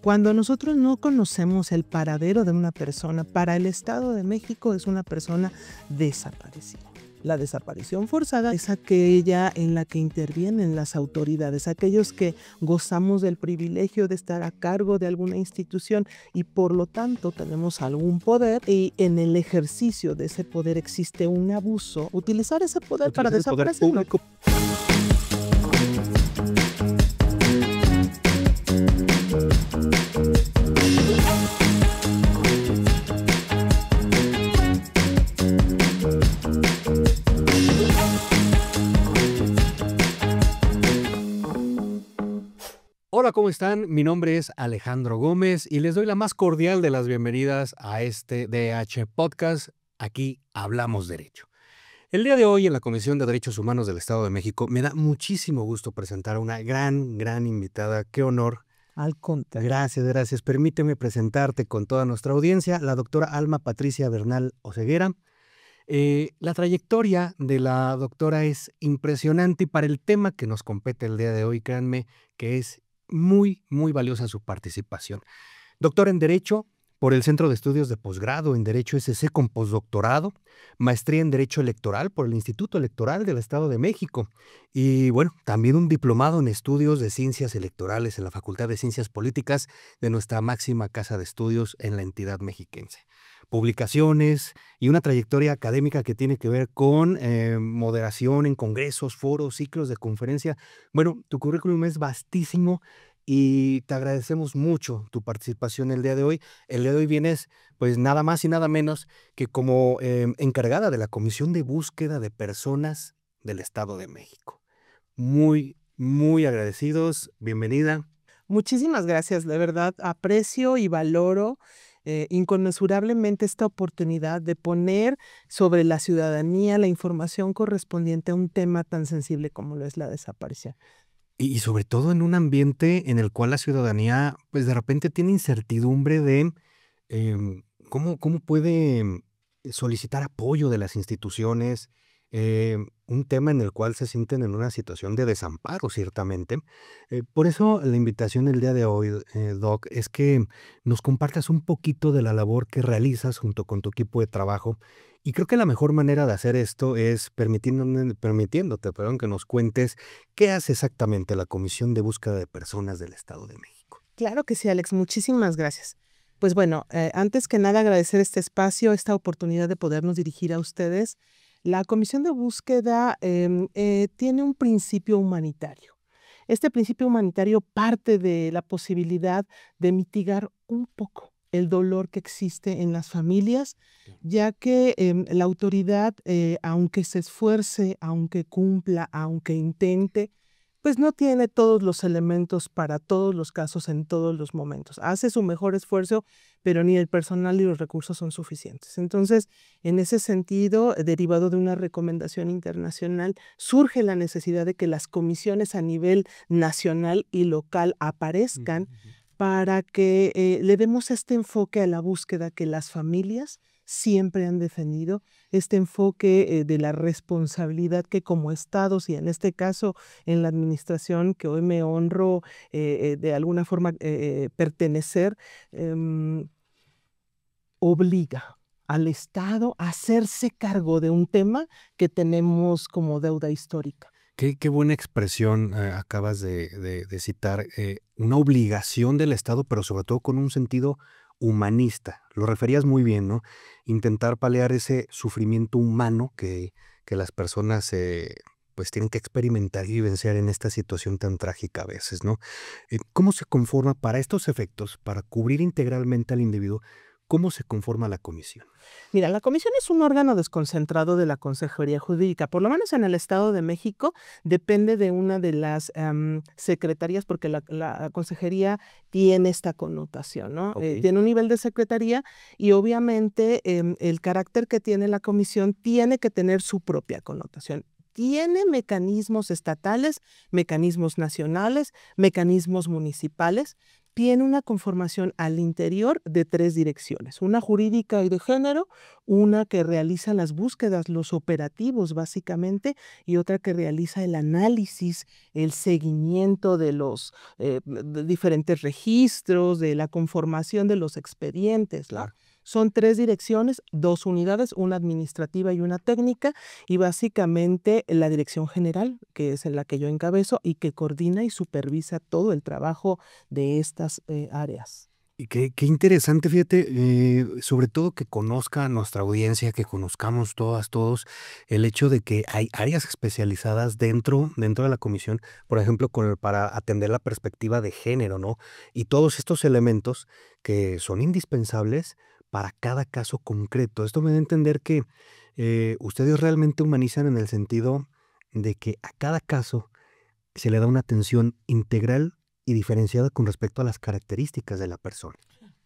Cuando nosotros no conocemos el paradero de una persona, para el Estado de México es una persona desaparecida. La desaparición forzada es aquella en la que intervienen las autoridades, aquellos que gozamos del privilegio de estar a cargo de alguna institución y por lo tanto tenemos algún poder, y en el ejercicio de ese poder existe un abuso, utilizar ese poder para desaparecerlo. Hola, ¿cómo están? Mi nombre es Alejandro Gómez y les doy la más cordial de las bienvenidas a este DH Podcast. Aquí hablamos derecho. El día de hoy en la Comisión de Derechos Humanos del Estado de México me da muchísimo gusto presentar a una gran invitada. ¡Qué honor! Al contrario. Gracias. Permíteme presentarte con toda nuestra audiencia, la doctora Alma Patricia Bernal Oseguera. La trayectoria de la doctora es impresionante y para el tema que nos compete el día de hoy, créanme que es muy valiosa su participación. Doctora en Derecho por el Centro de Estudios de Posgrado en Derecho SC con postdoctorado, maestría en Derecho Electoral por el Instituto Electoral del Estado de México y bueno, también un diplomado en Estudios de Ciencias Electorales en la Facultad de Ciencias Políticas de nuestra máxima casa de estudios en la entidad mexiquense. Publicaciones y una trayectoria académica que tiene que ver con moderación en congresos, foros, ciclos de conferencia. Bueno, tu currículum es vastísimo y te agradecemos mucho tu participación el día de hoy. El día de hoy vienes, pues nada más y nada menos que como encargada de la Comisión de Búsqueda de Personas del Estado de México. Muy agradecidos. Bienvenida. Muchísimas gracias, de verdad aprecio y valoro inconmensurablemente esta oportunidad de poner sobre la ciudadanía la información correspondiente a un tema tan sensible como lo es la desaparición. Y sobre todo en un ambiente en el cual la ciudadanía, pues de repente tiene incertidumbre de cómo puede solicitar apoyo de las instituciones, un tema en el cual se sienten en una situación de desamparo, ciertamente. Por eso la invitación el día de hoy, Doc, es que nos compartas un poquito de la labor que realizas junto con tu equipo de trabajo. Y creo que la mejor manera de hacer esto es permitiéndote, que nos cuentes qué hace exactamente la Comisión de Búsqueda de Personas del Estado de México. Claro que sí, Alex, muchísimas gracias. Pues bueno, antes que nada agradecer este espacio, esta oportunidad de podernos dirigir a ustedes. La Comisión de Búsqueda tiene un principio humanitario. Este principio humanitario parte de la posibilidad de mitigar un poco el dolor que existe en las familias, ya que la autoridad, aunque se esfuerce, aunque cumpla, aunque intente, pues no tiene todos los elementos para todos los casos en todos los momentos. Hace su mejor esfuerzo, pero ni el personal ni los recursos son suficientes. Entonces, en ese sentido, derivado de una recomendación internacional, surge la necesidad de que las comisiones a nivel nacional y local aparezcan para que le demos este enfoque a la búsqueda que las familias siempre han defendido, este enfoque de la responsabilidad que como estados y en este caso en la administración que hoy me honro de alguna forma pertenecer, obliga al Estado a hacerse cargo de un tema que tenemos como deuda histórica. Qué buena expresión acabas de citar, una obligación del Estado, pero sobre todo con un sentido humanista. Lo referías muy bien, ¿no? Intentar paliar ese sufrimiento humano que las personas pues tienen que experimentar y vivenciar en esta situación tan trágica a veces, ¿no? ¿Cómo se conforma para estos efectos, para cubrir integralmente al individuo, cómo se conforma la comisión? Mira, la comisión es un órgano desconcentrado de la Consejería Jurídica, por lo menos en el Estado de México, depende de una de las secretarías, porque la consejería tiene esta connotación, ¿no? Okay. Tiene un nivel de secretaría y obviamente el carácter que tiene la comisión tiene que tener su propia connotación. Tiene mecanismos estatales, mecanismos nacionales, mecanismos municipales. tiene una conformación al interior de 3 direcciones, una jurídica y de género, una que realiza las búsquedas, los operativos básicamente, y otra que realiza el análisis, el seguimiento de los de diferentes registros, de la conformación de los expedientes, ¿no? Claro. Son 3 direcciones, 2 unidades, una administrativa y una técnica, y básicamente la dirección general, que es en la que yo encabezo y que coordina y supervisa todo el trabajo de estas áreas. Y qué interesante, fíjate, sobre todo que conozca nuestra audiencia, que conozcamos todas, todos, el hecho de que hay áreas especializadas dentro de la comisión, por ejemplo, para atender la perspectiva de género, ¿no? Y todos estos elementos que son indispensables para cada caso concreto. Esto me da a entender que ustedes realmente humanizan en el sentido de que a cada caso se le da una atención integral y diferenciada con respecto a las características de la persona.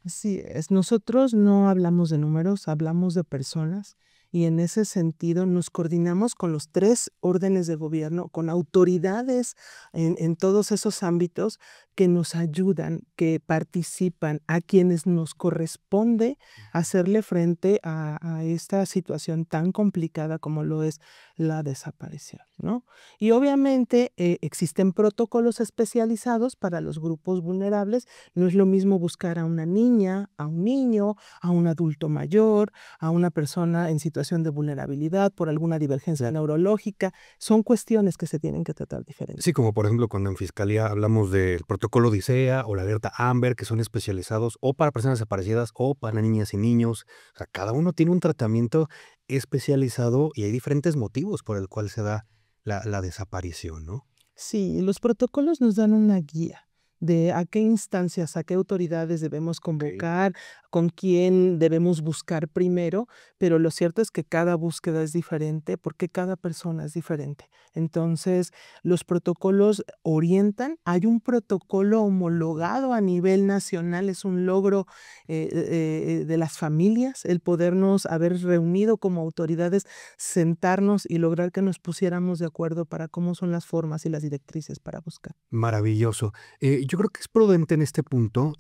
Así es, nosotros no hablamos de números, hablamos de personas y en ese sentido nos coordinamos con los 3 órdenes de gobierno, con autoridades en todos esos ámbitos que nos ayudan, que participan, a quienes nos corresponde hacerle frente a esta situación tan complicada como lo es la desaparición, ¿no? Y obviamente existen protocolos especializados para los grupos vulnerables. No es lo mismo buscar a una niña, a un niño, a un adulto mayor, a una persona en situación de vulnerabilidad por alguna divergencia neurológica. Son cuestiones que se tienen que tratar diferente. Sí, como por ejemplo cuando en fiscalía hablamos del protocolo Odisea o la alerta Amber, que son especializados o para personas desaparecidas o para niñas y niños. O sea, cada uno tiene un tratamiento especializado y hay diferentes motivos por el cual se da la desaparición, ¿no? Sí, los protocolos nos dan una guía de a qué instancias, a qué autoridades debemos convocar, con quién debemos buscar primero, pero lo cierto es que cada búsqueda es diferente porque cada persona es diferente. Entonces, los protocolos orientan. Hay un protocolo homologado a nivel nacional, es un logro de las familias el podernos haber reunido como autoridades, sentarnos y lograr que nos pusiéramos de acuerdo para cómo son las formas y las directrices para buscar. Maravilloso. Yo creo que es prudente en este punto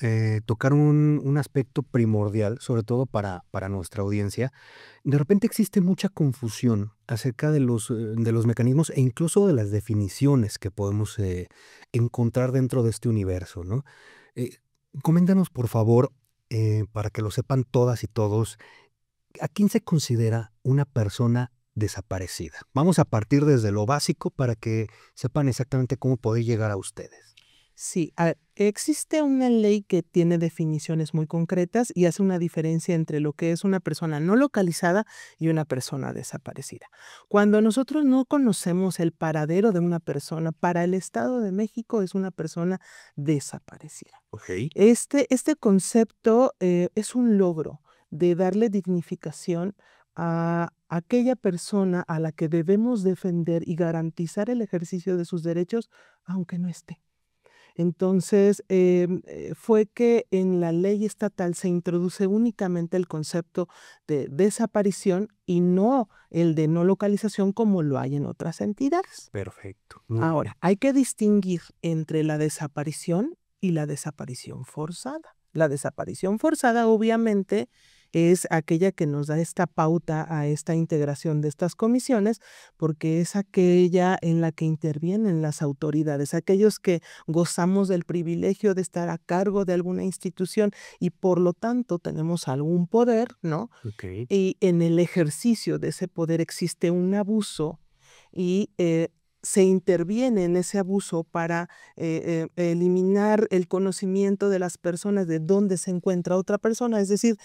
tocar un aspecto primordial, sobre todo para nuestra audiencia. De repente existe mucha confusión acerca de los mecanismos e incluso de las definiciones que podemos encontrar dentro de este universo, ¿no? Eh, Coméntanos, por favor, para que lo sepan todas y todos, ¿a quién se considera una persona desaparecida? Vamos a partir desde lo básico para que sepan exactamente cómo poder llegar a ustedes. Sí, a ver, existe una ley que tiene definiciones muy concretas y hace una diferencia entre lo que es una persona no localizada y una persona desaparecida. Cuando nosotros no conocemos el paradero de una persona, para el Estado de México es una persona desaparecida. Ok. Este concepto es un logro de darle dignificación a aquella persona a la que debemos defender y garantizar el ejercicio de sus derechos, aunque no esté. Entonces, fue que en la ley estatal se introduce únicamente el concepto de desaparición y no el de no localización como lo hay en otras entidades. Perfecto. Muy bien. Ahora, hay que distinguir entre la desaparición y la desaparición forzada. La desaparición forzada, obviamente, es aquella que nos da esta pauta a esta integración de estas comisiones, porque es aquella en la que intervienen las autoridades, aquellos que gozamos del privilegio de estar a cargo de alguna institución y por lo tanto tenemos algún poder, ¿no? Ok. Y en el ejercicio de ese poder existe un abuso y se interviene en ese abuso para eliminar el conocimiento de las personas de dónde se encuentra otra persona, es decir,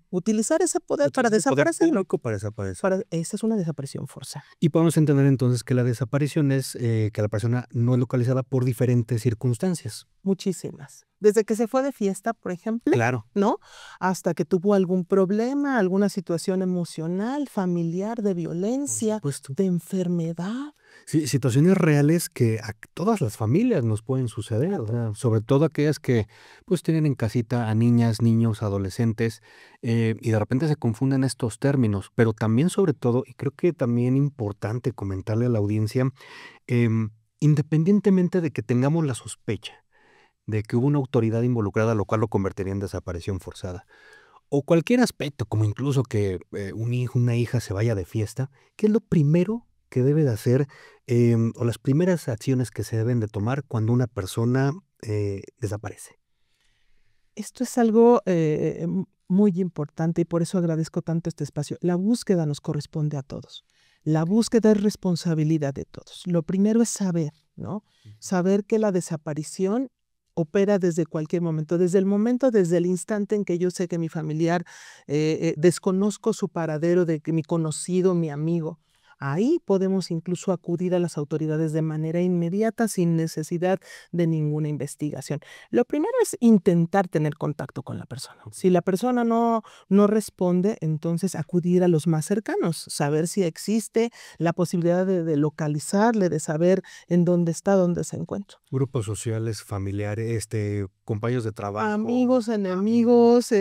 utilizar ese poder para Entonces, el poder desaparecerlo. público para desaparecer. Esa es una desaparición forzada. Y podemos entender entonces que la desaparición es que la persona no es localizada por diferentes circunstancias. Muchísimas. Desde que se fue de fiesta, por ejemplo, Claro. ¿no? Hasta que tuvo algún problema, alguna situación emocional, familiar, de Por violencia, supuesto. de enfermedad. Sí, situaciones reales que a todas las familias nos pueden suceder, o sea, sobre todo aquellas que pues tienen en casita a niñas, niños, adolescentes, y de repente se confunden estos términos, pero también sobre todo, y creo que también importante comentarle a la audiencia, independientemente de que tengamos la sospecha de que hubo una autoridad involucrada, lo cual lo convertiría en desaparición forzada. O cualquier aspecto, como incluso que un hijo, una hija se vaya de fiesta, ¿qué es lo primero que debe de hacer o las primeras acciones que se deben de tomar cuando una persona desaparece? Esto es algo muy importante y por eso agradezco tanto este espacio. La búsqueda nos corresponde a todos. La búsqueda es responsabilidad de todos. Lo primero es saber, ¿no? Saber que la desaparición opera desde cualquier momento, desde el instante en que yo sé que mi familiar, desconozco su paradero, de que mi conocido, mi amigo. Ahí podemos incluso acudir a las autoridades de manera inmediata sin necesidad de ninguna investigación. Lo primero es intentar tener contacto con la persona. Si la persona no responde, entonces acudir a los más cercanos, saber si existe la posibilidad de localizarle, de saber en dónde está, dónde se encuentra. Grupos sociales, familiares, compañeros de trabajo. Amigos, enemigos,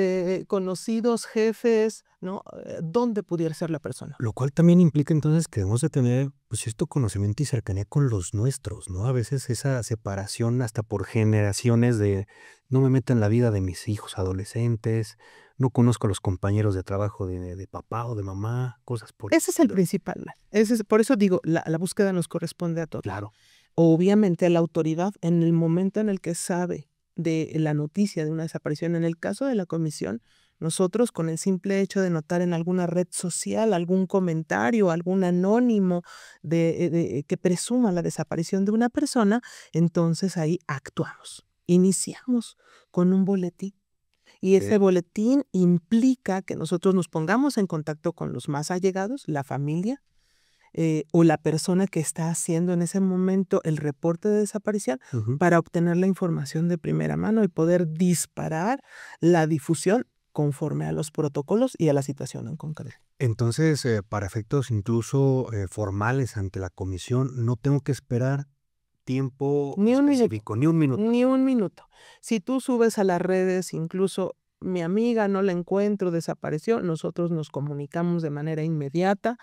conocidos, jefes, ¿no? ¿Dónde pudiera ser la persona? Lo cual también implica entonces que debemos de tener pues cierto conocimiento y cercanía con los nuestros, ¿no? A veces esa separación hasta por generaciones de no me meto en la vida de mis hijos adolescentes, no conozco a los compañeros de trabajo de papá o de mamá, cosas por Ese es el principal mal. Por eso digo, la búsqueda nos corresponde a todos. Claro. Obviamente la autoridad, en el momento en el que sabe de la noticia de una desaparición, en el caso de la comisión, nosotros con el simple hecho de notar en alguna red social algún comentario, algún anónimo que presuma la desaparición de una persona, entonces ahí actuamos. Iniciamos con un boletín. Y ese boletín implica que nosotros nos pongamos en contacto con los más allegados, la familia, o la persona que está haciendo en ese momento el reporte de desaparición para obtener la información de primera mano y poder disparar la difusión conforme a los protocolos y a la situación en concreto. Entonces, para efectos incluso formales ante la comisión, no tengo que esperar tiempo Ni un minuto. específico, ni un minuto. Ni un minuto. Si tú subes a las redes, incluso mi amiga no la encuentro, desapareció, nosotros nos comunicamos de manera inmediata.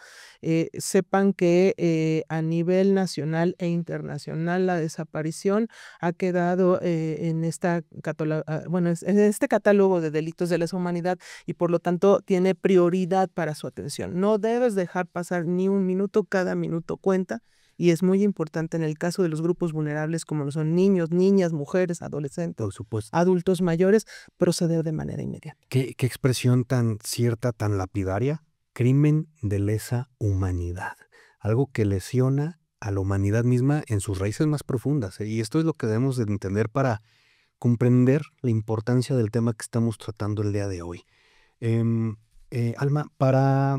Sepan que a nivel nacional e internacional la desaparición ha quedado en en este catálogo de delitos de lesa humanidad y por lo tanto tiene prioridad para su atención. No debes dejar pasar ni un minuto, cada minuto cuenta. Y es muy importante en el caso de los grupos vulnerables como lo son niños, niñas, mujeres, adolescentes, Por supuesto. adultos mayores, proceder de manera inmediata. ¿Qué expresión tan cierta, tan lapidaria? Crimen de lesa humanidad. Algo que lesiona a la humanidad misma en sus raíces más profundas. Y esto es lo que debemos de entender para comprender la importancia del tema que estamos tratando el día de hoy. Alma, para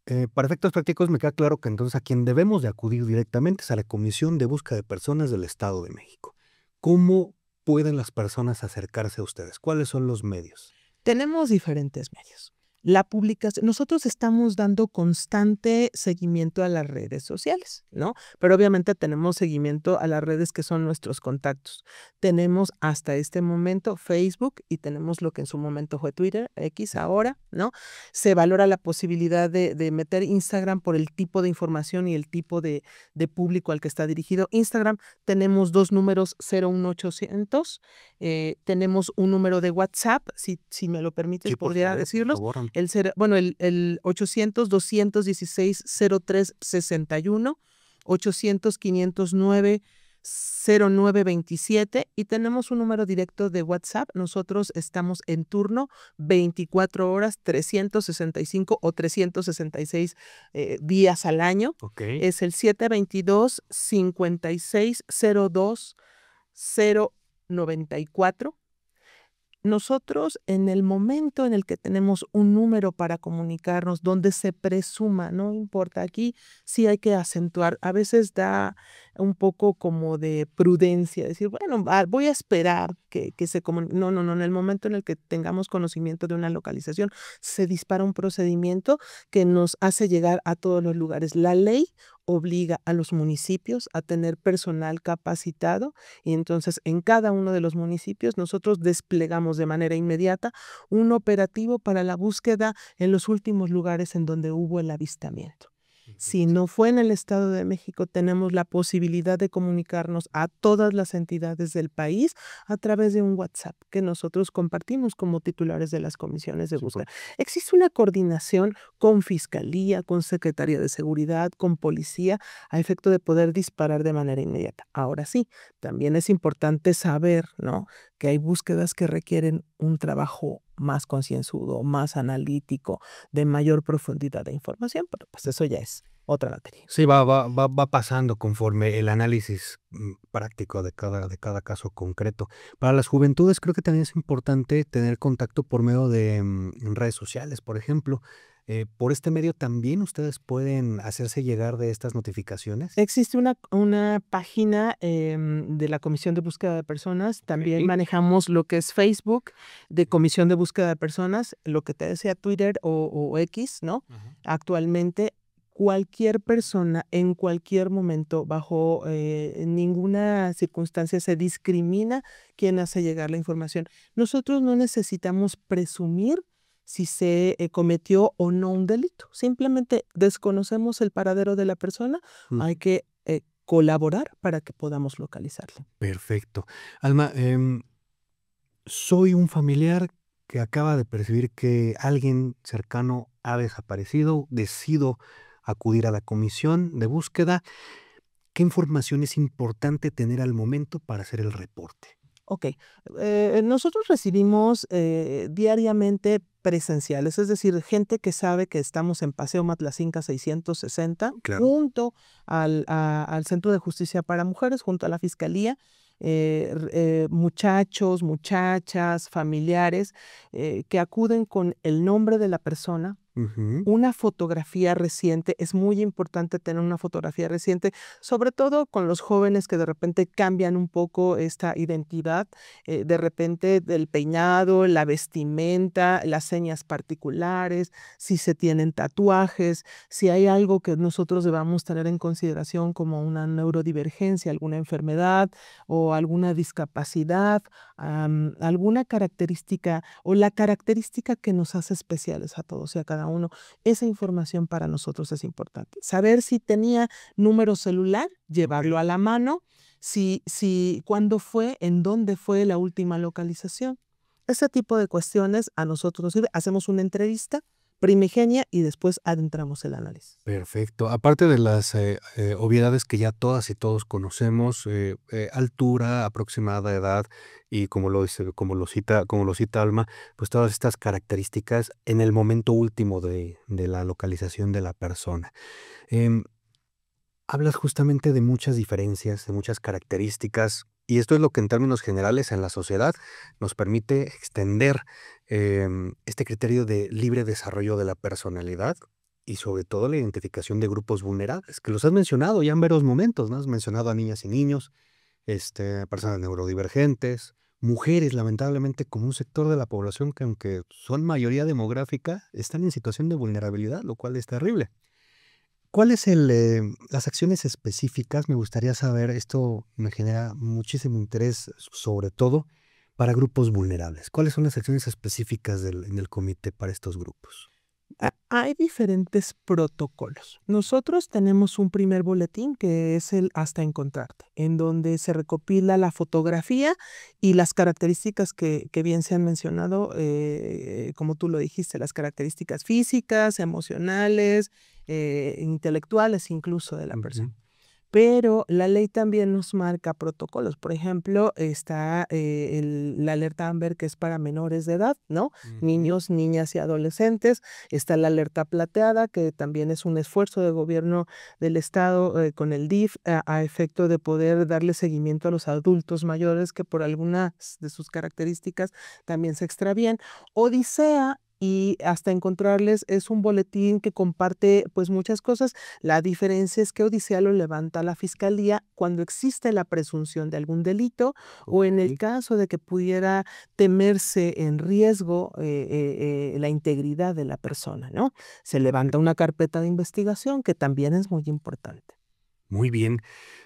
efectos prácticos me queda claro que entonces a quien debemos de acudir directamente es a la Comisión de Búsqueda de Personas del Estado de México. ¿Cómo pueden las personas acercarse a ustedes? ¿Cuáles son los medios? Tenemos diferentes medios. La publicación, nosotros estamos dando constante seguimiento a las redes sociales, ¿no? Pero obviamente tenemos seguimiento a las redes que son nuestros contactos. Tenemos hasta este momento Facebook y tenemos lo que en su momento fue Twitter, X ahora, ¿no? Se valora la posibilidad de meter Instagram por el tipo de información y el tipo de público al que está dirigido. Instagram, tenemos 2 números 01800, tenemos un número de WhatsApp, si me lo permites, Sí, por podría favor, decirlos. por favor. El 800-216-0361, 800-509-0927 y tenemos un número directo de WhatsApp. Nosotros estamos en turno 24 horas, 365 o 366 días al año. Okay. Es el 722-5602-094. Nosotros, en el momento en el que tenemos un número para comunicarnos, donde se presuma, no importa, aquí sí hay que acentuar, a veces da un poco como de prudencia, decir, bueno, voy a esperar que se comunique. No, en el momento en el que tengamos conocimiento de una localización, se dispara un procedimiento que nos hace llegar a todos los lugares. La ley obliga a los municipios a tener personal capacitado y entonces en cada uno de los municipios nosotros desplegamos de manera inmediata un operativo para la búsqueda en los últimos lugares en donde hubo el avistamiento. Si no fue en el Estado de México, tenemos la posibilidad de comunicarnos a todas las entidades del país a través de un WhatsApp que nosotros compartimos como titulares de las comisiones de Sí, búsqueda. Existe una coordinación con Fiscalía, con Secretaría de Seguridad, con Policía, a efecto de poder disparar de manera inmediata. Ahora sí, también es importante saber, ¿no?, que hay búsquedas que requieren un trabajo más concienzudo, más analítico, de mayor profundidad de información, pero pues eso ya es otra materia. sí, va pasando conforme el análisis práctico de cada caso concreto. Para las juventudes creo que también es importante tener contacto por medio de redes sociales, por ejemplo. ¿Por este medio también ustedes pueden hacerse llegar de estas notificaciones? Existe una página de la Comisión de Búsqueda de Personas. También Ok. manejamos lo que es Facebook de Comisión de Búsqueda de Personas, lo que te decía Twitter o X, ¿no? Ajá. Actualmente, cualquier persona en cualquier momento, bajo ninguna circunstancia, se discrimina quién hace llegar la información. Nosotros no necesitamos presumir si se cometió o no un delito. Simplemente desconocemos el paradero de la persona, Mm, hay que colaborar para que podamos localizarle. Perfecto. Alma, soy un familiar que acaba de percibir que alguien cercano ha desaparecido, decido acudir a la comisión de búsqueda. ¿Qué información es importante tener al momento para hacer el reporte? Ok, nosotros recibimos diariamente presenciales, es decir, gente que sabe que estamos en Paseo Matlacinca 660, Claro. junto al Centro de Justicia para Mujeres, junto a la Fiscalía, muchachos, muchachas, familiares que acuden con el nombre de la persona. Ujú. Una fotografía reciente, es muy importante tener una fotografía reciente, sobre todo con los jóvenes que de repente cambian un poco esta identidad, de repente del peinado, la vestimenta, las señas particulares, si se tienen tatuajes, si hay algo que nosotros debamos tener en consideración como una neurodivergencia, alguna enfermedad o alguna discapacidad, alguna característica o la característica que nos hace especiales a todos y a cada uno. Esa información para nosotros es importante. Saber si tenía número celular, llevarlo a la mano, cuándo fue, en dónde fue la última localización. Ese tipo de cuestiones a nosotros nos sirve. Hacemos una entrevista primigenia y después adentramos el análisis. Perfecto. Aparte de las obviedades que ya todas y todos conocemos, altura, aproximada edad y como lo cita Alma, pues todas estas características en el momento último de la localización de la persona. Em, Hablas justamente de muchas diferencias, de muchas características, y esto es lo que en términos generales en la sociedad nos permite extender este criterio de libre desarrollo de la personalidad y sobre todo la identificación de grupos vulnerables, que los has mencionado ya en varios momentos, ¿no? Has mencionado a niñas y niños, personas neurodivergentes, mujeres, lamentablemente, como un sector de la población que aunque son mayoría demográfica, están en situación de vulnerabilidad, lo cual es terrible. ¿Cuál es las acciones específicas? Me gustaría saber, esto me genera muchísimo interés, sobre todo para grupos vulnerables. ¿Cuáles son las acciones específicas en el comité para estos grupos? Hay diferentes protocolos. Nosotros tenemos un primer boletín que es el Hasta Encontrarte, en donde se recopila la fotografía y las características que bien se han mencionado, como tú lo dijiste, las características físicas, emocionales, intelectuales incluso de la persona. Ujú. Pero la ley también nos marca protocolos. Por ejemplo, está la alerta AMBER, que es para menores de edad, ¿no? Ujú. Niños, niñas y adolescentes. Está la alerta plateada, que también es un esfuerzo de gobierno del estado con el DIF a efecto de poder darle seguimiento a los adultos mayores que por algunas de sus características también se extravían. Odisea y Hasta Encontrarles es un boletín que comparte pues muchas cosas. La diferencia es que Odisea lo levanta la fiscalía cuando existe la presunción de algún delito o en el Ok. caso de que pudiera temerse en riesgo la integridad de la persona, ¿no? Se levanta una carpeta de investigación que también es muy importante. Muy bien.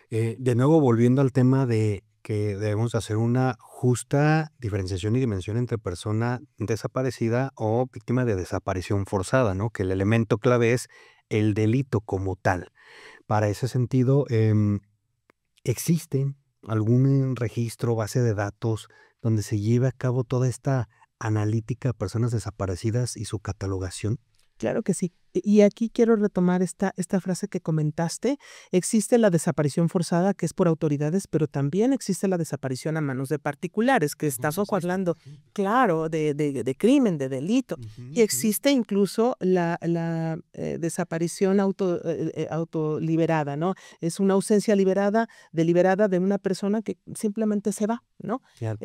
De nuevo, volviendo al tema de que debemos hacer una justa diferenciación y dimensión entre persona desaparecida o víctima de desaparición forzada, ¿no? Que el elemento clave es el delito como tal. Para ese sentido, ¿existe algún registro, base de datos donde se lleve a cabo toda esta analítica de personas desaparecidas y su catalogación? Claro que sí. Y aquí quiero retomar esta frase que comentaste. Existe la desaparición forzada, que es por autoridades, pero también existe la desaparición a manos de particulares, que estás hablando, claro, de crimen, de delito. Y existe incluso la desaparición autoliberada, ¿no? Es una ausencia deliberada de una persona que simplemente se va, ¿no? Claro.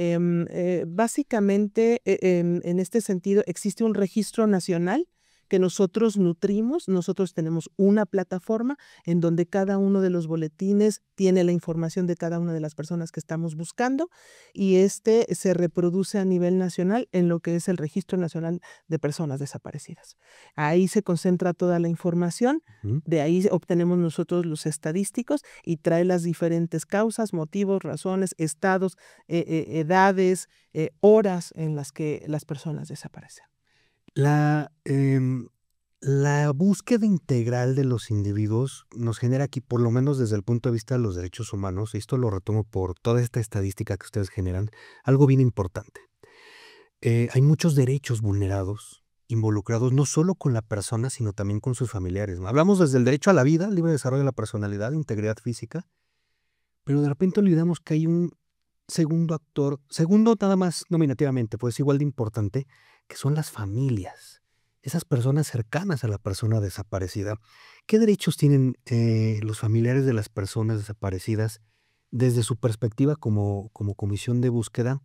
Básicamente, en este sentido, existe un registro nacional que nosotros nutrimos. Nosotros tenemos una plataforma en donde cada uno de los boletines tiene la información de cada una de las personas que estamos buscando, y se reproduce a nivel nacional en lo que es el Registro Nacional de Personas Desaparecidas. Ahí se concentra toda la información, de ahí obtenemos nosotros los estadísticos y trae las diferentes causas, motivos, razones, estados, edades, horas en las que las personas desaparecen. La búsqueda integral de los individuos nos genera aquí, por lo menos desde el punto de vista de los derechos humanos, y esto lo retomo por toda esta estadística que ustedes generan, algo bien importante. Hay muchos derechos vulnerados, involucrados no solo con la persona, sino también con sus familiares, ¿no? Hablamos desde el derecho a la vida, libre desarrollo de la personalidad, integridad física, pero de repente olvidamos que hay un segundo actor, segundo nada más nominativamente, pues igual de importante, que son las familias, esas personas cercanas a la persona desaparecida. ¿Qué derechos tienen los familiares de las personas desaparecidas desde su perspectiva como comisión de búsqueda?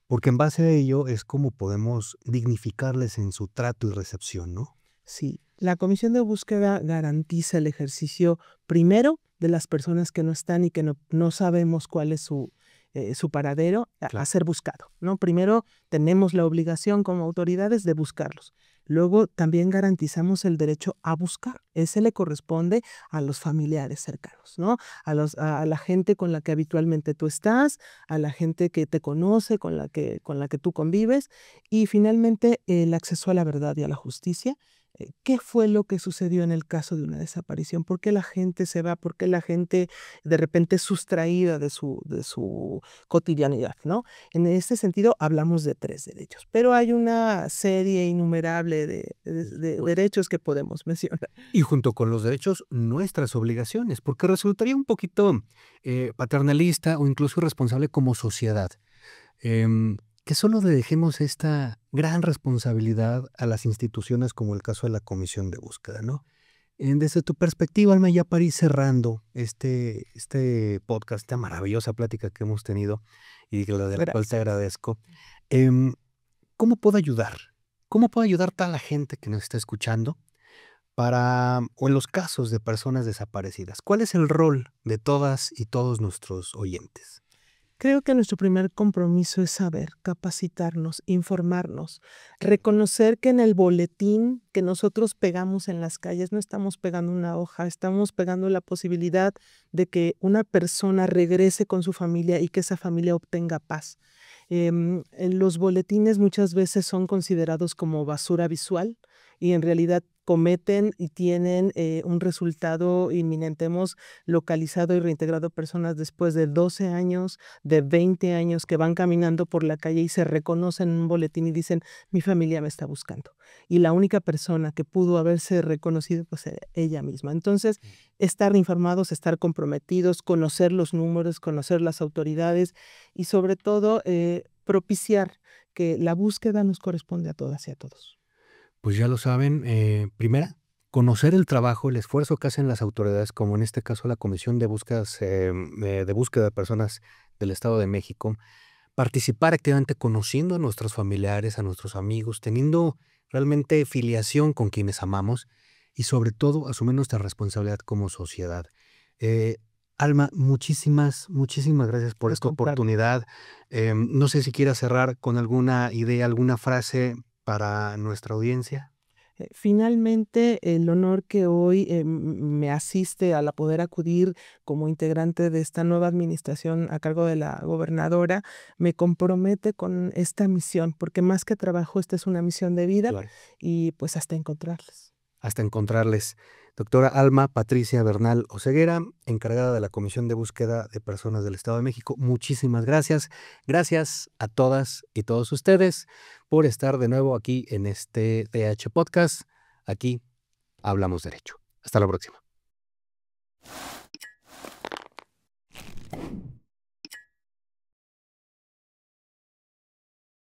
Porque en base a ello es como podemos dignificarles en su trato y recepción, ¿no? Sí, la comisión de búsqueda garantiza el ejercicio primero de las personas que no están y que no sabemos cuál es su paradero a Claro. ser buscado, ¿no? Primero tenemos la obligación como autoridades de buscarlos. Luego también garantizamos el derecho a buscar. Ese le corresponde a los familiares cercanos, ¿no? A la gente con la que habitualmente tú estás, a la gente que te conoce, con la que tú convives. Y finalmente el acceso a la verdad y a la justicia. ¿Qué fue lo que sucedió en el caso de una desaparición? ¿Por qué la gente se va? ¿Por qué la gente de repente es sustraída de su cotidianidad, ¿no? En este sentido, hablamos de 3 derechos, pero hay una serie innumerable de derechos que podemos mencionar. Y junto con los derechos, nuestras obligaciones, porque resultaría un poquito paternalista o incluso irresponsable como sociedad. Que solo le dejemos esta gran responsabilidad a las instituciones como el caso de la comisión de búsqueda, ¿no? Desde tu perspectiva, Alma, ya para ir cerrando este podcast, esta maravillosa plática que hemos tenido y de la cual te Gracias. agradezco, em, ¿cómo puedo ayudar? ¿Cómo puedo ayudar a toda la gente que nos está escuchando o en los casos de personas desaparecidas? ¿Cuál es el rol de todas y todos nuestros oyentes? Creo que nuestro primer compromiso es saber, capacitarnos, informarnos, reconocer que en el boletín que nosotros pegamos en las calles no estamos pegando una hoja, estamos pegando la posibilidad de que una persona regrese con su familia y que esa familia obtenga paz. Los boletines muchas veces son considerados como basura visual y en realidad cometen y tienen un resultado inminente. Hemos localizado y reintegrado personas después de 12 años, de 20 años, que van caminando por la calle y se reconocen en un boletín y dicen: mi familia me está buscando. Y la única persona que pudo haberse reconocido, pues era ella misma. Entonces, estar informados, estar comprometidos, conocer los números, conocer las autoridades y sobre todo propiciar que la búsqueda nos corresponde a todas y a todos. Pues ya lo saben, primera, conocer el trabajo, el esfuerzo que hacen las autoridades, como en este caso la Comisión de Búsqueda de Personas del Estado de México, participar activamente conociendo a nuestros familiares, a nuestros amigos, teniendo realmente filiación con quienes amamos y sobre todo asumir nuestra responsabilidad como sociedad. Eh, Alma, muchísimas gracias por Al esta contrario. oportunidad. No sé si quieras cerrar con alguna idea, alguna frase para nuestra audiencia. Finalmente, el honor que hoy me asiste al poder acudir como integrante de esta nueva administración a cargo de la gobernadora, me compromete con esta misión, porque más que trabajo, esta es una misión de vida Claro. y pues hasta encontrarles. Hasta encontrarles. Doctora Alma Patricia Bernal Oseguera, encargada de la Comisión de Búsqueda de Personas del Estado de México, muchísimas gracias. Gracias a todas y todos ustedes por estar de nuevo aquí en este TH Podcast. Aquí hablamos derecho. Hasta la próxima.